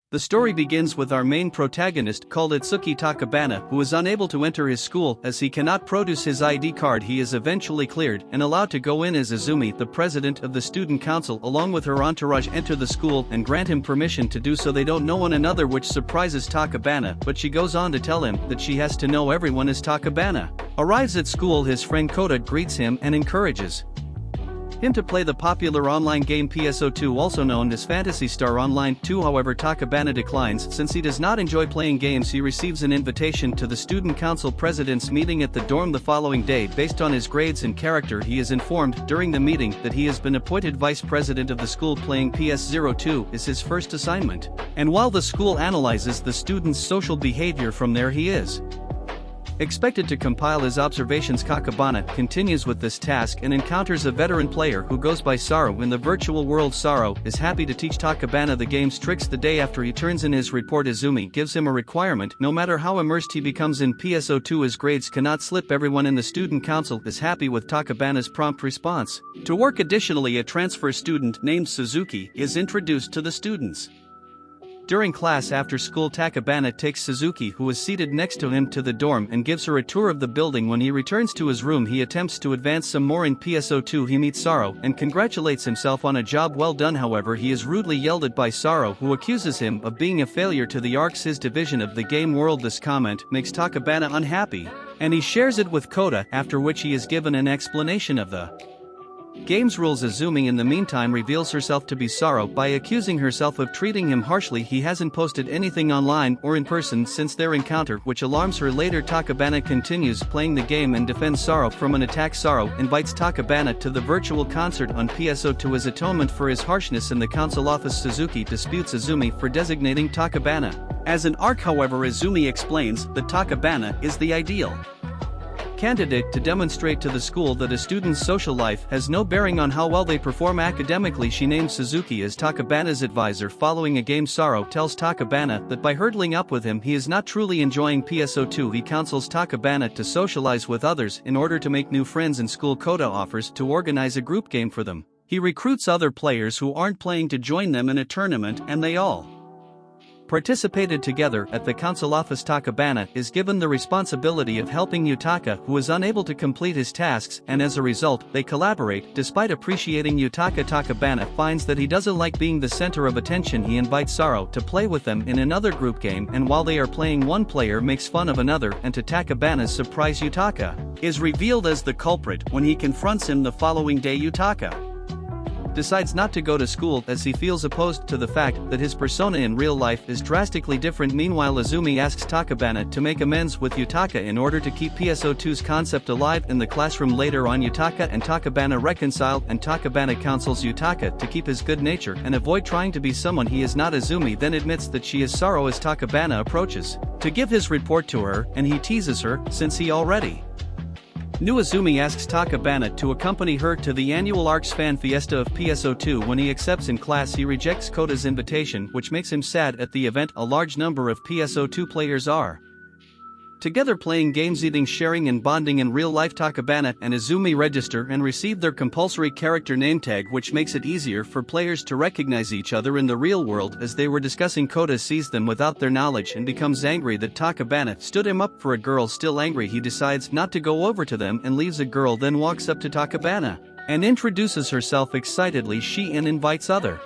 The story begins with our main protagonist called Itsuki Takabana, who is unable to enter his school as he cannot produce his ID card. He is eventually cleared and allowed to go in as Izumi, the president of the student council, along with her entourage enter the school and grant him permission to do so. They don't know one another, which surprises Takabana, but she goes on to tell him that she has to know everyone as Takabana. Arrives at school, his friend Kota greets him and encourages him to play the popular online game PSO2, also known as Phantasy Star Online 2. However, Takabana declines since he does not enjoy playing games. He receives an invitation to the student council president's meeting at the dorm the following day. Based on his grades and character, he is informed during the meeting that he has been appointed vice president of the school. Playing PS02 is his first assignment, and while the school analyzes the student's social behavior from there, he is expected to compile his observations. Takabana continues with this task and encounters a veteran player who goes by Saru in the virtual world. Saru is happy to teach Takabana the game's tricks. The day after he turns in his report, Izumi gives him a requirement: no matter how immersed he becomes in PSO2, his grades cannot slip. Everyone in the student council is happy with Takabana's prompt response to work. Additionally, a transfer student named Suzuki is introduced to the students. During class after school, Takabana takes Suzuki, who is seated next to him, to the dorm and gives her a tour of the building. When he returns to his room, he attempts to advance some more in PSO2. He meets Saru and congratulates himself on a job well done. However, he is rudely yelled at by Saru, who accuses him of being a failure to the arcs, his division of the game world. This comment makes Takabana unhappy, and he shares it with Kota, after which he is given an explanation of the game's rules. Izumi in the meantime reveals herself to be Saru by accusing herself of treating him harshly. He hasn't posted anything online or in person since their encounter, which alarms her. Later, Takabana continues playing the game and defends Saru from an attack. Saru invites Takabana to the virtual concert on PSO2 as atonement for his harshness in the council office. Suzuki disputes Izumi for designating Takabana as an arc. However, Izumi explains that Takabana is the ideal candidate to demonstrate to the school that a student's social life has no bearing on how well they perform academically. She names Suzuki as Takabana's advisor. Following a game, Saru tells Takabana that by hurdling up with him, he is not truly enjoying PSO2. He counsels Takabana to socialize with others in order to make new friends in school. Kota offers to organize a group game for them. He recruits other players who aren't playing to join them in a tournament, and they all participated together. At the council office, Takabana is given the responsibility of helping Yutaka, who is unable to complete his tasks, and as a result, they collaborate. Despite appreciating Yutaka, Takabana finds that he doesn't like being the center of attention. He invites Saru to play with them in another group game, and while they are playing, one player makes fun of another, and to Takabana's surprise, Yutaka is revealed as the culprit. When he confronts him the following day, Yutaka decides not to go to school as he feels opposed to the fact that his persona in real life is drastically different. Meanwhile, Izumi asks Takabana to make amends with Yutaka in order to keep PSO2's concept alive in the classroom. Later on, Yutaka and Takabana reconcile, and Takabana counsels Yutaka to keep his good nature and avoid trying to be someone he is not. Izumi then admits that she is Saru as Takabana approaches to give his report to her, and he teases her since he already knew. Izumi asks Takabana to accompany her to the annual ARCS fan fiesta of PSO2. When he accepts in class, he rejects Kota's invitation, which makes him sad. At the event, a large number of PSO2 players are together playing games, eating, sharing and bonding. In real life, Takabana and Izumi register and receive their compulsory character name tag, which makes it easier for players to recognize each other in the real world. As they were discussing, Kota sees them without their knowledge and becomes angry that Takabana stood him up for a girl. Still angry, he decides not to go over to them and leaves a girl, then walks up to Takabana and introduces herself excitedly. She invites other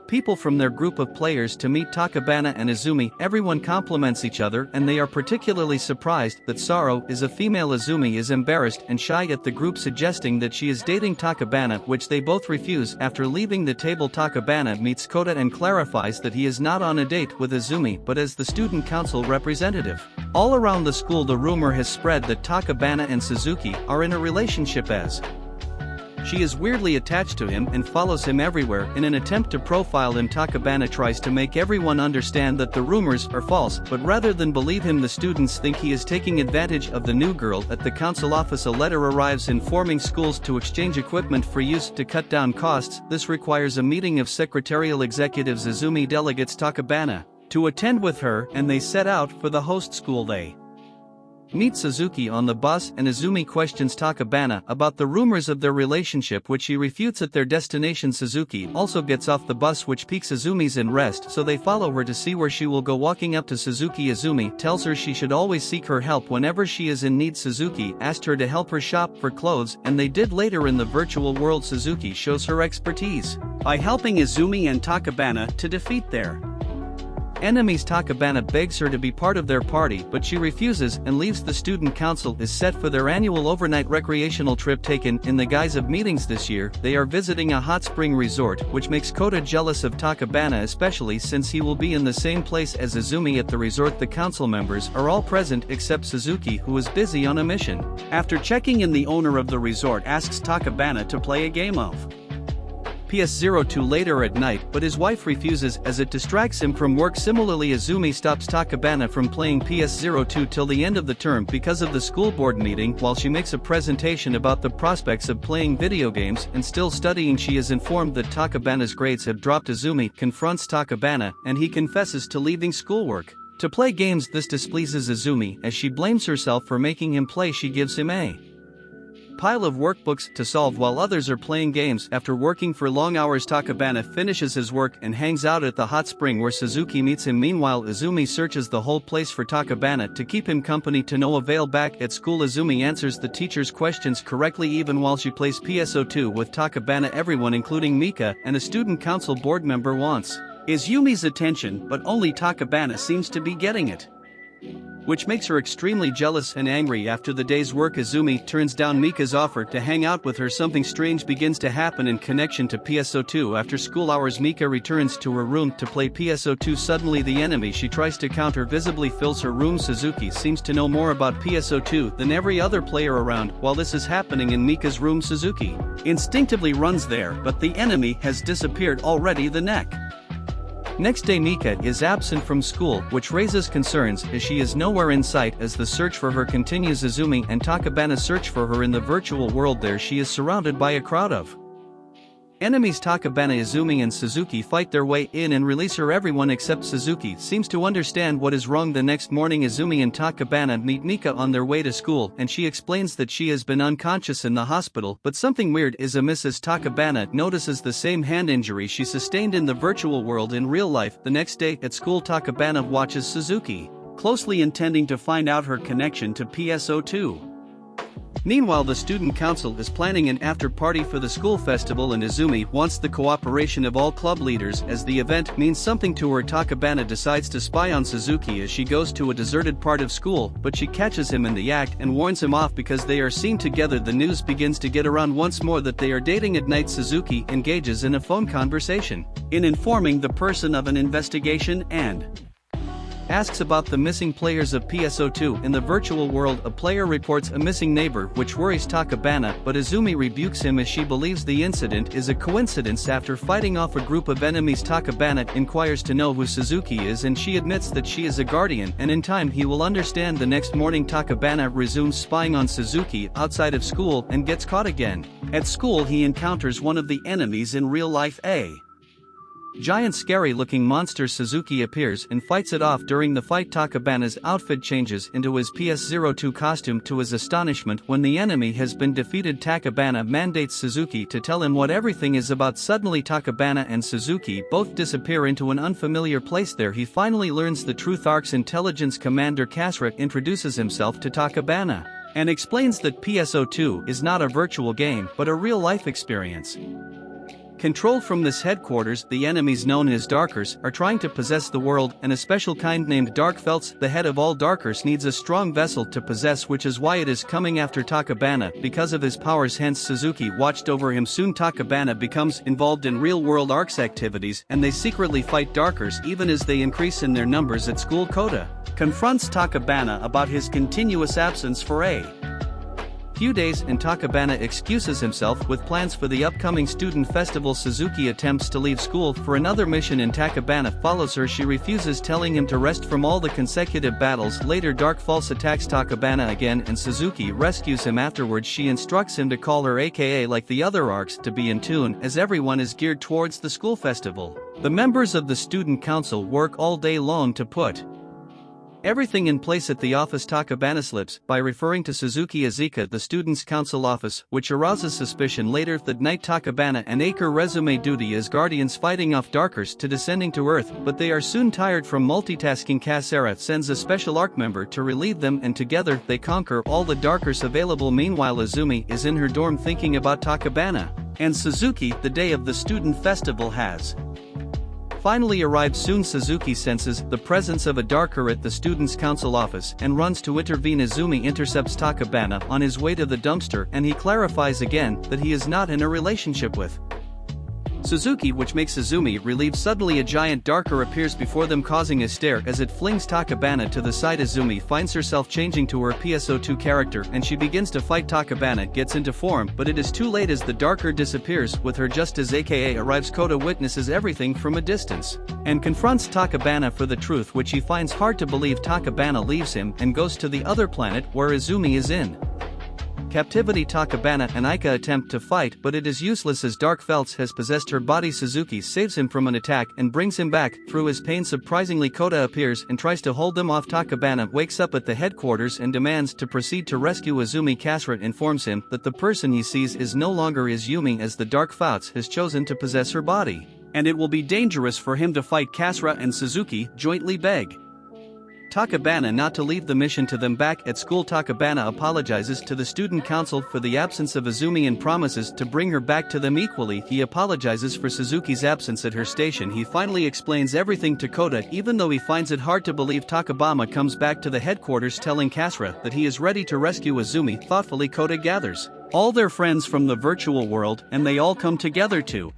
people from their group of players to meet Takabana and Izumi. Everyone compliments each other, and they are particularly surprised that Saru is a female. Izumi is embarrassed and shy at the group, suggesting that she is dating Takabana, which they both refuse. After leaving the table, Takabana meets Kota and clarifies that he is not on a date with Izumi but as the student council representative. All around the school, the rumor has spread that Takabana and Suzuki are in a relationship, as she is weirdly attached to him and follows him everywhere. In an attempt to profile him, Takabana tries to make everyone understand that the rumors are false, but rather than believe him, the students think he is taking advantage of the new girl. At the council office, a letter arrives informing schools to exchange equipment for use to cut down costs. This requires a meeting of secretarial executives. Izumi delegates Takabana to attend with her, and they set out for the host school. They meet Suzuki on the bus and Izumi questions Takabana about the rumors of their relationship, which she refutes at their destination. Suzuki also gets off the bus, which piques Izumi's interest, so they follow her to see where she will go. Walking up to Suzuki, Izumi tells her she should always seek her help whenever she is in need. Suzuki asked her to help her shop for clothes, and they did. Later in the virtual world, Suzuki shows her expertise by helping Izumi and Takabana to defeat their enemies. Takabana begs her to be part of their party, but she refuses and leaves. The student council is set for their annual overnight recreational trip, taken in the guise of meetings. This year, they are visiting a hot spring resort, which makes Kota jealous of Takabana, especially since he will be in the same place as Izumi at the resort. The council members are all present except Suzuki, who is busy on a mission. After checking in, the owner of the resort asks Takabana to play a game of PS02 later at night, but his wife refuses as it distracts him from work. Similarly, Izumi stops Takabana from playing PS02 till the end of the term because of the school board meeting. While she makes a presentation about the prospects of playing video games and still studying, she is informed that Takabana's grades have dropped. Izumi confronts Takabana and he confesses to leaving schoolwork to play games. This displeases Izumi as she blames herself for making him play. She gives him a pile of workbooks to solve while others are playing games. After working for long hours, Takabana finishes his work and hangs out at the hot spring where Suzuki meets him. Meanwhile, Izumi searches the whole place for Takabana to keep him company, to no avail. Back at school, Izumi answers the teacher's questions correctly even while she plays PS02 with Takabana. Everyone, including Mika and a student council board member, wants Izumi's attention, but only Takabana seems to be getting it, which makes her extremely jealous and angry. After the day's work, Izumi turns down Mika's offer to hang out with her. Something strange begins to happen in connection to PS02. After school hours, Mika returns to her room to play PS02. Suddenly, the enemy she tries to counter visibly fills her room. Suzuki seems to know more about PS02 than every other player around. While this is happening in Mika's room, Suzuki instinctively runs there, but the enemy has disappeared already. The next day, Mika is absent from school, which raises concerns as she is nowhere in sight. As the search for her continues, Izumi and Takabana search for her in the virtual world. There she is surrounded by a crowd of enemies. Takabana, Izumi and Suzuki fight their way in and release her. Everyone except Suzuki seems to understand what is wrong. The next morning, Izumi and Takabana meet Mika on their way to school, and she explains that she has been unconscious in the hospital, but something weird is amiss as Takabana notices the same hand injury she sustained in the virtual world in real life. The next day at school, Takabana watches Suzuki closely, intending to find out her connection to PS02. Meanwhile, the student council is planning an after-party for the school festival, and Izumi wants the cooperation of all club leaders as the event means something to her. Takabana decides to spy on Suzuki as she goes to a deserted part of school, but she catches him in the act and warns him off because they are seen together. The news begins to get around once more that they are dating. At night, Suzuki engages in a phone conversation in informing the person of an investigation and asks about the missing players of PS02. In the virtual world, a player reports a missing neighbor, which worries Takabana, but Izumi rebukes him as she believes the incident is a coincidence. After fighting off a group of enemies, Takabana inquires to know who Suzuki is, and she admits that she is a guardian, and in time he will understand. The next morning, Takabana resumes spying on Suzuki outside of school and gets caught again. At school, he encounters one of the enemies in real life, a giant scary-looking monster. Suzuki appears and fights it off. During the fight, Takabana's outfit changes into his PS02 costume. To his astonishment, when the enemy has been defeated, Takabana mandates Suzuki to tell him what everything is about. Suddenly, Takabana and Suzuki both disappear into an unfamiliar place. There he finally learns the truth. ARC's intelligence commander Kasra introduces himself to Takabana and explains that PS02 is not a virtual game but a real-life experience. Controlled from this headquarters, the enemies known as Darkers are trying to possess the world, and a special kind named Darkfelts, the head of all Darkers, needs a strong vessel to possess, which is why it is coming after Takabana because of his powers. Hence, Suzuki watched over him. Soon Takabana becomes involved in real-world ARC's activities, and they secretly fight Darkers even as they increase in their numbers. At school, Kota confronts Takabana about his continuous absence for a few days, and Takabana excuses himself with plans for the upcoming student festival. Suzuki attempts to leave school for another mission and Takabana follows her. She refuses, telling him to rest from all the consecutive battles. Later, Dark False attacks Takabana again and Suzuki rescues him. Afterwards, she instructs him to call her, aka like the other arcs, to be in tune as everyone is geared towards the school festival. The members of the student council work all day long to put Everything in place at the office Takabana slips by referring to Suzuki as Ika, the student's council office, which arouses suspicion later that night. Takabana and Aker resume duty as guardians fighting off Darkers to descending to Earth, but they are soon tired from multitasking. Kasera sends a special ARC member to relieve them and together they conquer all the Darkers available. Meanwhile Azumi is in her dorm thinking about Takabana and Suzuki. The day of the student festival has finally arrived. Soon Suzuki senses the presence of a Darker at the students' council office and runs to intervene. Azumi intercepts Takabana on his way to the dumpster and he clarifies again that he is not in a relationship with Suzuki, which makes Azumi relieved. Suddenly a giant Darker appears before them, causing a stare as it flings Takabana to the side. Azumi finds herself changing to her PSO2 character and she begins to fight. Takabana gets into form, but it is too late as the Darker disappears with her just as AKA arrives. Kota witnesses everything from a distance and confronts Takabana for the truth, which he finds hard to believe. Takabana leaves him and goes to the other planet where Azumi is in captivity. Takabana and Aika attempt to fight, but it is useless as Dark Felts has possessed her body. Suzuki saves him from an attack and brings him back. Through his pain, surprisingly Kota appears and tries to hold them off. Takabana wakes up at the headquarters and demands to proceed to rescue Azumi. Kasra informs him that the person he sees is no longer Izumi, as the Dark Felts has chosen to possess her body, and it will be dangerous for him to fight. Kasra and Suzuki jointly beg Takabana not to leave the mission to them. Back at school, Takabana apologizes to the student council for the absence of Azumi and promises to bring her back to them equally. He apologizes for Suzuki's absence at her station. He finally explains everything to Kota, even though he finds it hard to believe. Takabama comes back to the headquarters telling Kasra that he is ready to rescue Azumi. Thoughtfully Kota gathers all their friends from the virtual world and they all come together to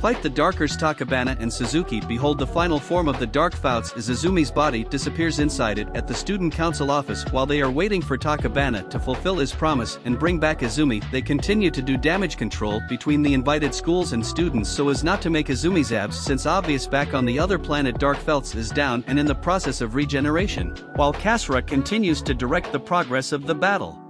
fight the Darkers. Takabana and Suzuki behold the final form of the Dark Fouts as Azumi's body disappears inside it. At the student council office, while they are waiting for Takabana to fulfill his promise and bring back Azumi, they continue to do damage control between the invited schools and students so as not to make Azumi's absence obvious. Back on the other planet, Dark Felts is down and in the process of regeneration, while Kasra continues to direct the progress of the battle.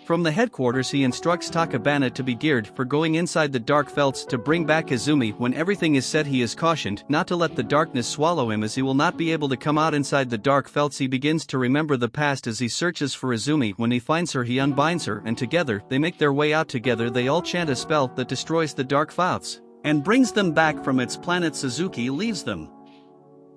From the headquarters he instructs Takabana to be geared for going inside the Dark Felts to bring back Azumi. When everything is set, he is cautioned not to let the darkness swallow him as he will not be able to come out inside the Dark Felts. He begins to remember the past as he searches for Azumi. When he finds her he unbinds her and together they make their way out. Together they all chant a spell that destroys the Dark Felts and brings them back from its planet. Suzuki leaves them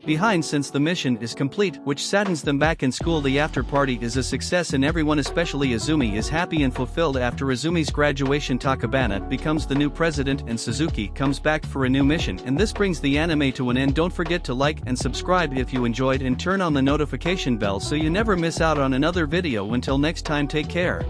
behind since the mission is complete, which saddens them. Back in school, the after party is a success and everyone, especially Azumi, is happy and fulfilled. After Azumi's graduation, Takabana becomes the new president and Suzuki comes back for a new mission, and this brings the anime to an end. Don't forget to like and subscribe if you enjoyed and turn on the notification bell so you never miss out on another video. Until next time, take care.